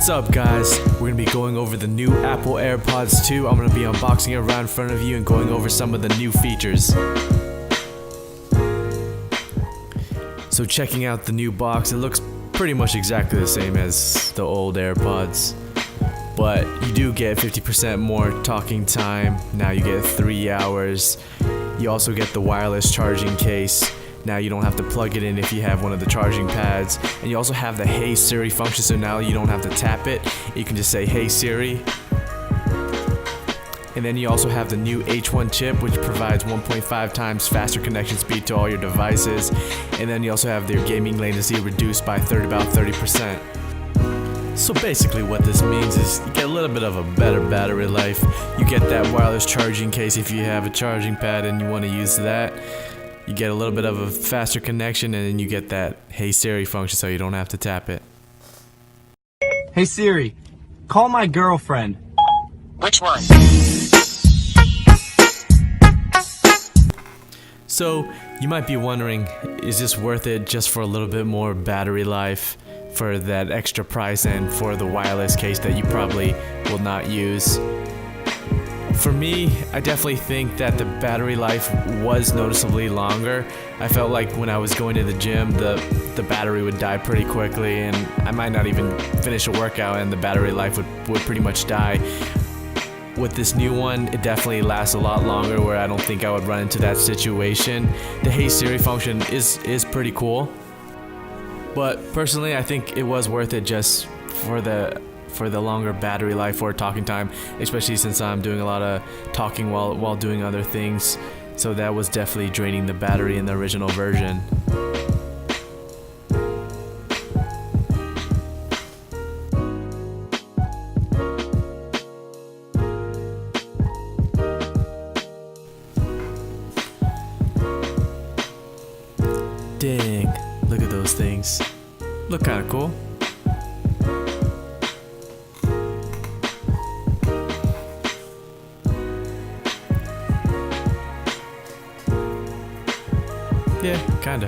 What's up, guys? We're gonna be going over the new Apple AirPods 2. I'm gonna be unboxing it right in front of you and going over some of the new features. So checking out the new box, it looks pretty much exactly the same as the old AirPods, but you do get 50% more talking time. Now you get 3 hours. You also get the wireless charging case. Now you don't have to plug it in if you have one of the charging pads. And you also have the Hey Siri function, so now you don't have to tap it. You can just say Hey Siri. And then you also have the new H1 chip, which provides 1.5 times faster connection speed to all your devices. And then you also have their gaming latency reduced by about 30%. So basically what this means is you get a little bit of a better battery life. You get that wireless charging case if you have a charging pad and you want to use that. You get a little bit of a faster connection, and then you get that Hey Siri function so you don't have to tap it. Hey Siri, call my girlfriend. Which one? So you might be wondering, is this worth it just for a little bit more battery life, for that extra price, and for the wireless case that you probably will not use? For me, I definitely think that the battery life was noticeably longer. I felt like when I was going to the gym, the battery would die pretty quickly, and I might not even finish a workout and the battery life would pretty much die. With this new one, it definitely lasts a lot longer, where I don't think I would run into that situation. The Hey Siri function is pretty cool, but personally I think it was worth it just for the longer battery life or talking time, especially since I'm doing a lot of talking while doing other things. So that was definitely draining the battery in the original version. Dang, look at those things. Look kinda cool. Yeah, kinda.